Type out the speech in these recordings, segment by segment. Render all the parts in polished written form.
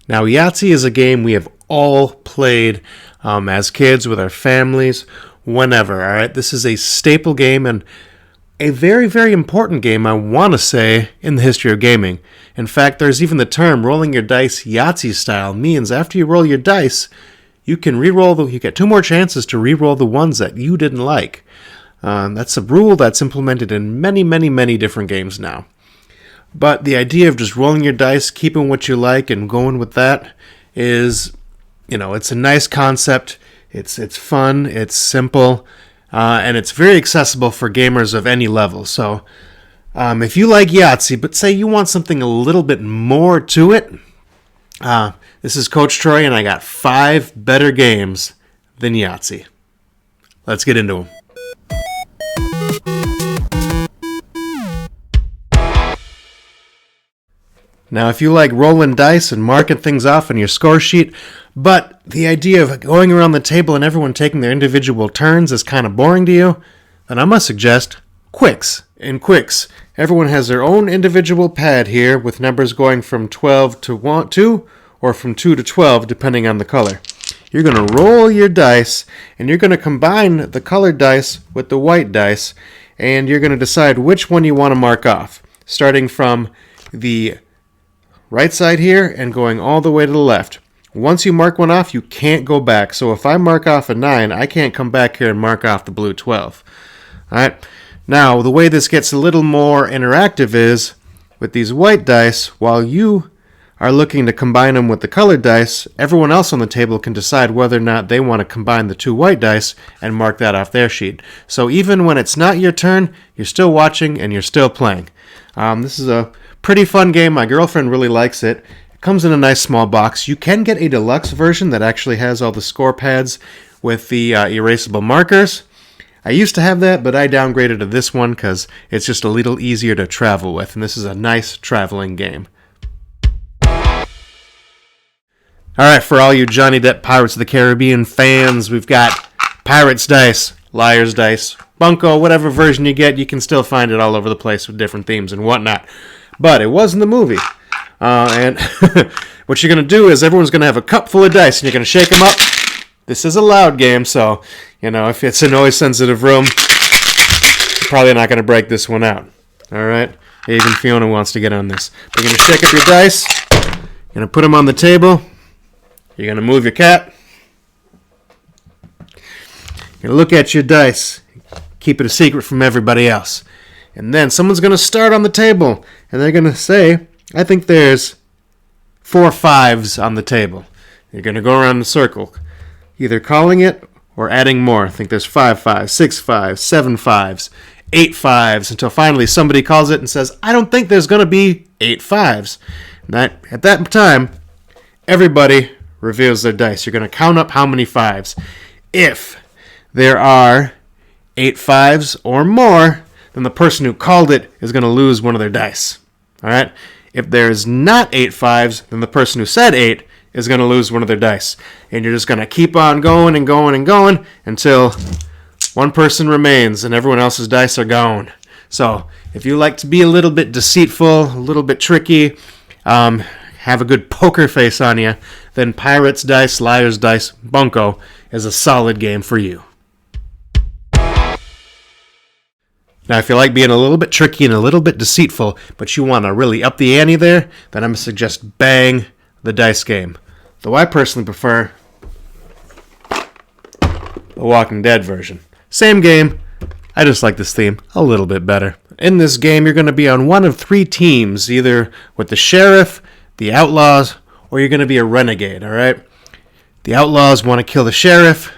Now, Yahtzee is a game we have all played as kids with our families, whenever, all right? This is a staple game and a very, very important game, I want to say, in the history of gaming. In fact, there's even the term rolling your dice Yahtzee style means after you roll your dice, you can you get 2 more chances to re-roll the ones that you didn't like. That's a rule that's implemented in many, many, many different games now. But the idea of just rolling your dice, keeping what you like, and going with that is, it's a nice concept. It's fun, it's simple, and it's very accessible for gamers of any level. So if you like Yahtzee, but say you want something a little bit more to it, this is Coach Troy, and I got 5 better games than Yahtzee. Let's get into them. Now, if you like rolling dice and marking things off on your score sheet, but the idea of going around the table and everyone taking their individual turns is kind of boring to you, then I must suggest Qwixx. In Qwixx, everyone has their own individual pad here with numbers going from 12 to 2 or from 2 to 12 depending on the color. You're going to roll your dice and you're going to combine the colored dice with the white dice and you're going to decide which one you want to mark off, starting from the right side here and going all the way to the left. Once you mark one off, you can't go back. So if I mark off a 9, I can't come back here and mark off the blue 12. All right. Now, the way this gets a little more interactive is with these white dice, while you are looking to combine them with the colored dice, everyone else on the table can decide whether or not they want to combine the 2 white dice and mark that off their sheet. So even when it's not your turn, you're still watching and you're still playing. This is a pretty fun game. My girlfriend really likes it. It comes in a nice small box. You can get a deluxe version that actually has all the score pads with the erasable markers. I used to have that, but I downgraded to this one because it's just a little easier to travel with, and this is a nice traveling game. All right, for all you Johnny Depp Pirates of the Caribbean fans, we've got Pirates Dice, Liar's Dice, Bunco, whatever version you get, you can still find it all over the place with different themes and whatnot. But it was in the movie. And what you're going to do is everyone's going to have a cup full of dice, and you're going to shake them up. This is a loud game, so, if it's a noise-sensitive room, you're probably not going to break this one out. All right? Even Fiona wants to get on this. You're going to shake up your dice. You're going to put them on the table. You're going to move your cat. You're going to look at your dice. Keep it a secret from everybody else. And then someone's going to start on the table, and they're going to say, I think there's 4 5s on the table. You're going to go around the circle, either calling it or adding more. I think there's 5 5s, 6 5s, 7 5s, 8 5s, until finally somebody calls it and says, I don't think there's going to be 8 5s. And at that time, everybody reveals their dice. You're going to count up how many 5s. If there are 8 5s or more, then the person who called it is going to lose one of their dice. All right? If there's not 8 5s, then the person who said 8 is going to lose one of their dice. And you're just going to keep on going and going and going until one person remains and everyone else's dice are gone. So if you like to be a little bit deceitful, a little bit tricky, have a good poker face on you, then Pirates Dice, Liar's Dice, Bunco is a solid game for you. Now, if you like being a little bit tricky and a little bit deceitful, but you want to really up the ante there, then I'm going to suggest Bang, the dice game. Though I personally prefer the Walking Dead version. Same game, I just like this theme a little bit better. In this game, you're going to be on one of 3 teams, either with the sheriff, the outlaws, or you're going to be a renegade, all right? The outlaws want to kill the sheriff.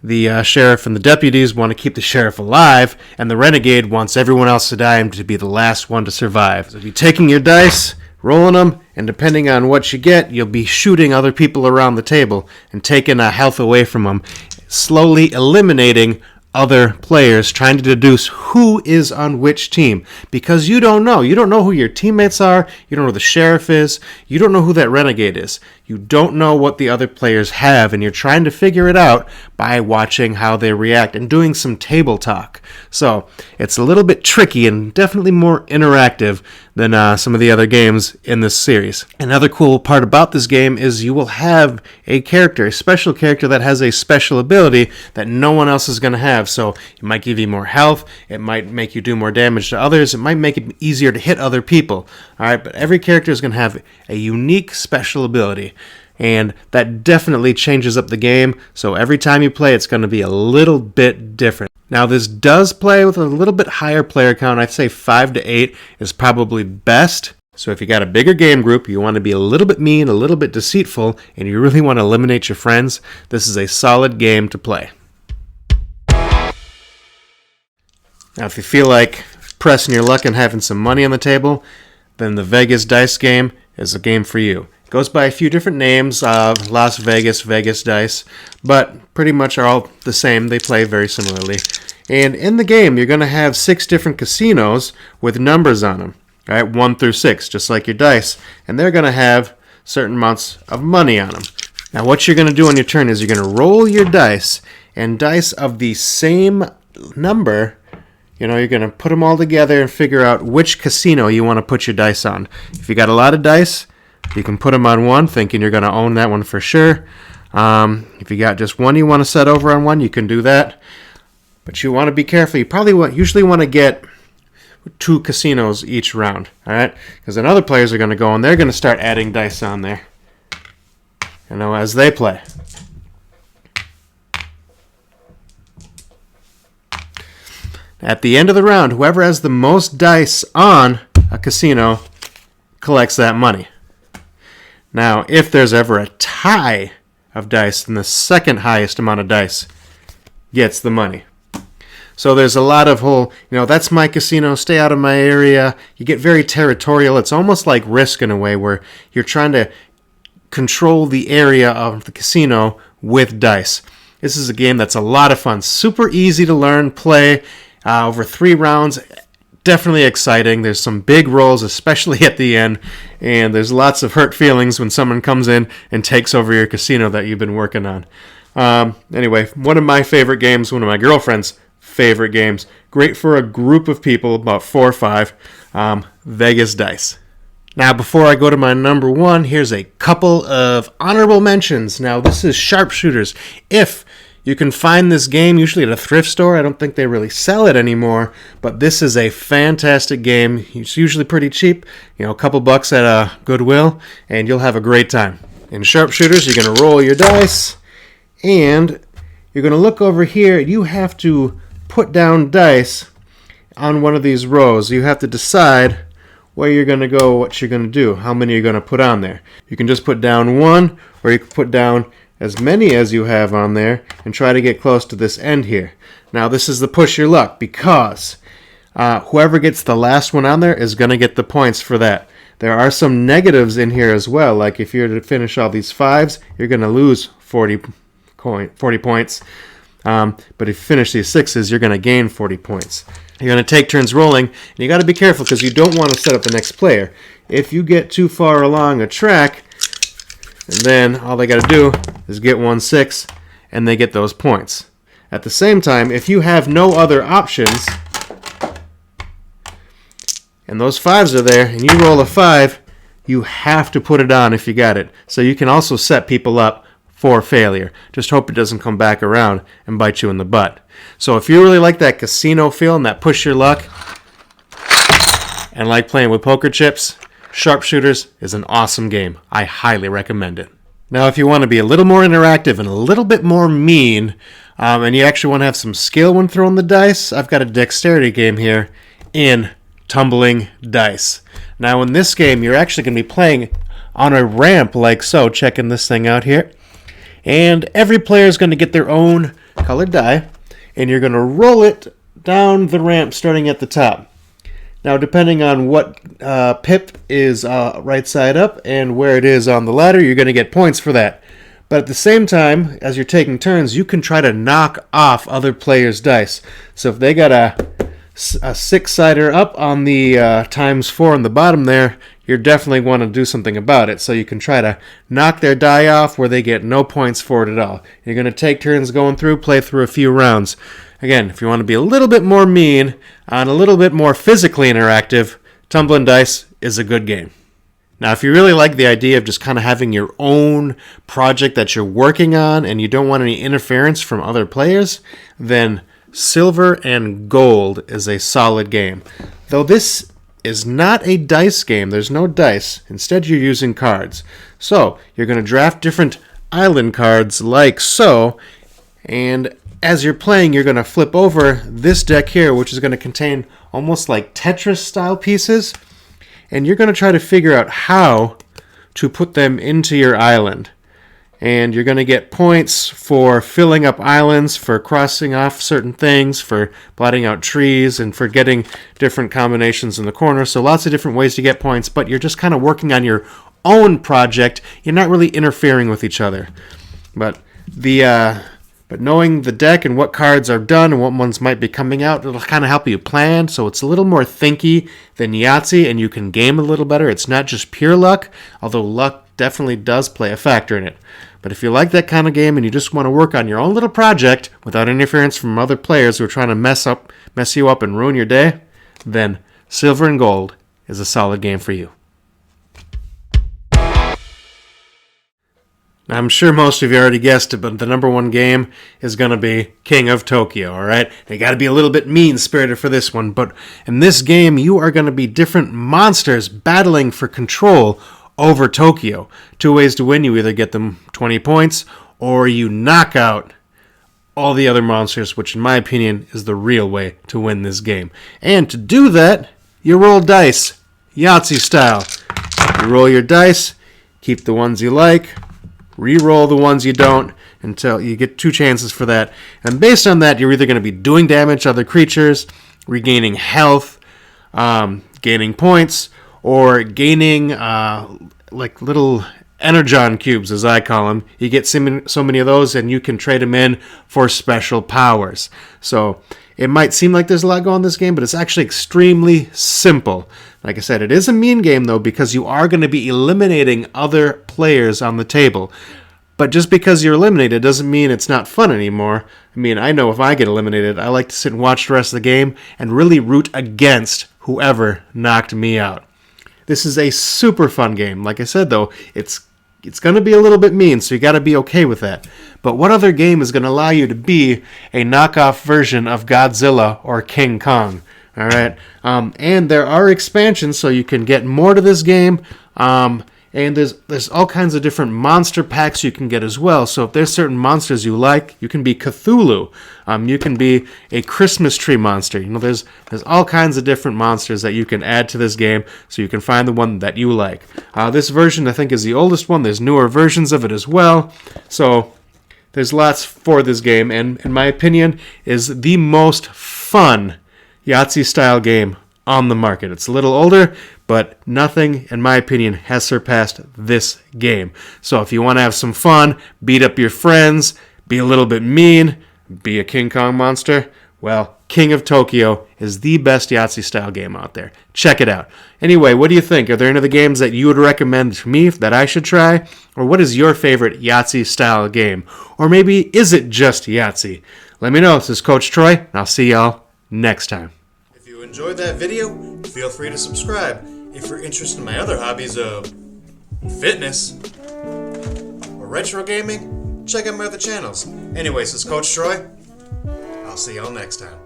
The sheriff and the deputies want to keep the sheriff alive, and the renegade wants everyone else to die and to be the last one to survive. So you're taking your dice, rolling them, and depending on what you get, you'll be shooting other people around the table and taking health away from them, slowly eliminating other players, trying to deduce who is on which team, because you don't know. You don't know who your teammates are. You don't know who the sheriff is. You don't know who that renegade is. You don't know what the other players have, and you're trying to figure it out by watching how they react and doing some table talk. So it's a little bit tricky and definitely more interactive than some of the other games in this series. Another cool part about this game is you will have a character, a special character that has a special ability that no one else is going to have. So it might give you more health, it might make you do more damage to others, it might make it easier to hit other people. Alright, but every character is going to have a unique special ability. And that definitely changes up the game, so every time you play it's going to be a little bit different. Now this does play with a little bit higher player count. I'd say 5 to 8 is probably best. So if you got a bigger game group, you want to be a little bit mean, a little bit deceitful, and you really want to eliminate your friends, this is a solid game to play. Now if you feel like pressing your luck and having some money on the table, then the Vegas Dice game is a game for you. It goes by a few different names, Las Vegas, Vegas Dice, but pretty much are all the same. They play very similarly. And in the game, you're going to have 6 different casinos with numbers on them, right? 1 through 6, just like your dice. And they're going to have certain amounts of money on them. Now, what you're going to do on your turn is you're going to roll your dice, and dice of the same number, you're going to put them all together and figure out which casino you want to put your dice on. If you got a lot of dice, you can put them on one, thinking you're going to own that one for sure. If you got just one you want to set over on one, you can do that. But you want to be careful. You usually want to get 2 casinos each round, all right? Because then other players are going to go and they're going to start adding dice on there, as they play. At the end of the round, whoever has the most dice on a casino collects that money. Now, if there's ever a tie of dice, then the second highest amount of dice gets the money. So there's a lot of that's my casino, stay out of my area. You get very territorial. It's almost like Risk in a way, where you're trying to control the area of the casino with dice. This is a game that's a lot of fun. Super easy to learn, play over 3 rounds. Definitely exciting. There's some big rolls, especially at the end, and there's lots of hurt feelings when someone comes in and takes over your casino that you've been working on. Anyway, one of my favorite games, one of my girlfriend's favorite games. Great for a group of people, about 4 or 5. Vegas Dice. Now, before I go to my number 1, here's a couple of honorable mentions. Now, this is Sharpshooters. If you can find this game usually at a thrift store. I don't think they really sell it anymore, but this is a fantastic game. It's usually pretty cheap, a couple bucks at a Goodwill, and you'll have a great time. In Sharpshooters, you're going to roll your dice, and you're going to look over here. You have to put down dice on one of these rows. You have to decide where you're going to go, what you're going to do, how many you're going to put on there. You can just put down 1, or you can put down as many as you have on there and try to get close to this end here. Now this is the push your luck, because whoever gets the last one on there is going to get the points for that. There are some negatives in here as well, like if you're to finish all these 5s, you're going to lose 40 points. But if you finish these 6s, you're going to gain 40 points. You're going to take turns rolling, and you got to be careful because you don't want to set up the next player. If you get too far along a track, and then all they got to do is get 1 6, and they get those points. At the same time, if you have no other options, and those 5s are there, and you roll a 5, you have to put it on if you got it. So you can also set people up for failure. Just hope it doesn't come back around and bite you in the butt. So if you really like that casino feel and that push your luck, and like playing with poker chips, Sharpshooters is an awesome game. I highly recommend it. Now, if you want to be a little more interactive and a little bit more mean, and you actually want to have some skill when throwing the dice, I've got a dexterity game here in Tumbling Dice. Now, in this game, you're actually going to be playing on a ramp like so, checking this thing out here. And every player is going to get their own colored die, and you're going to roll it down the ramp starting at the top. Now, depending on what pip is right side up and where it is on the ladder, you're going to get points for that. But at the same time, as you're taking turns, you can try to knock off other players' dice. So if they got a 6-sider up on the ×4 on the bottom there, you're definitely want to do something about it. So you can try to knock their die off where they get no points for it at all. You're going to take turns going through, play through a few rounds. Again, if you want to be a little bit more mean and a little bit more physically interactive, Tumblin Dice is a good game. Now, if you really like the idea of just kind of having your own project that you're working on and you don't want any interference from other players, then Silver and Gold is a solid game. Though this is not a dice game, there's no dice. Instead, you're using cards. So, you're going to draft different island cards like so, and as you're playing, you're going to flip over this deck here, which is going to contain almost like Tetris-style pieces, and you're going to try to figure out how to put them into your island. And you're going to get points for filling up islands, for crossing off certain things, for blotting out trees, and for getting different combinations in the corner. So lots of different ways to get points, but you're just kind of working on your own project. You're not really interfering with each other. But knowing the deck and what cards are done and what ones might be coming out, it'll kind of help you plan. So it's a little more thinky than Yahtzee, and you can game a little better. It's not just pure luck, although luck definitely does play a factor in it. But if you like that kind of game and you just want to work on your own little project without interference from other players who are trying to mess you up and ruin your day, then Silver and Gold is a solid game for you. Now, I'm sure most of you already guessed it, but the number one game is going to be King of Tokyo, all right? You got to be a little bit mean-spirited for this one, but in this game, you are going to be different monsters battling for control over Tokyo. Two ways to win. You either get them 20 points, or you knock out all the other monsters, which in my opinion is the real way to win this game. And to do that, you roll dice, Yahtzee style. You roll your dice, keep the ones you like, re-roll the ones you don't until you get 2 chances for that. And based on that, you're either going to be doing damage to other creatures, regaining health, gaining points, or gaining like little energon cubes, as I call them. You get so many of those, and you can trade them in for special powers. So it might seem like there's a lot going on in this game, but it's actually extremely simple. Like I said, it is a mean game, though, because you are going to be eliminating other players on the table. But just because you're eliminated doesn't mean it's not fun anymore. I mean, I know if I get eliminated, I like to sit and watch the rest of the game and really root against whoever knocked me out. This is a super fun game. Like I said, though, it's going to be a little bit mean, so you got to be okay with that. But what other game is going to allow you to be a knockoff version of Godzilla or King Kong? All right, and there are expansions, so you can get more to this game. And there's all kinds of different monster packs you can get as well. So if there's certain monsters you like, you can be Cthulhu. You can be a Christmas tree monster. You know, there's all kinds of different monsters that you can add to this game, so you can find the one that you like. This version, I think, is the oldest one. There's newer versions of it as well. So there's lots for this game, and in my opinion, is the most fun Yahtzee-style game on the market. It's a little older, but nothing, in my opinion, has surpassed this game. So if you want to have some fun, beat up your friends, be a little bit mean, be a King Kong monster, well, King of Tokyo is the best Yahtzee-style game out there. Check it out. Anyway, what do you think? Are there any other games that you would recommend to me that I should try? Or what is your favorite Yahtzee-style game? Or maybe is it just Yahtzee? Let me know. This is Coach Troy, and I'll see y'all next time. If you enjoyed that video, feel free to subscribe. If you're interested in my other hobbies of fitness or retro gaming, check out my other channels. Anyways, this is Coach Troy. I'll see y'all next time.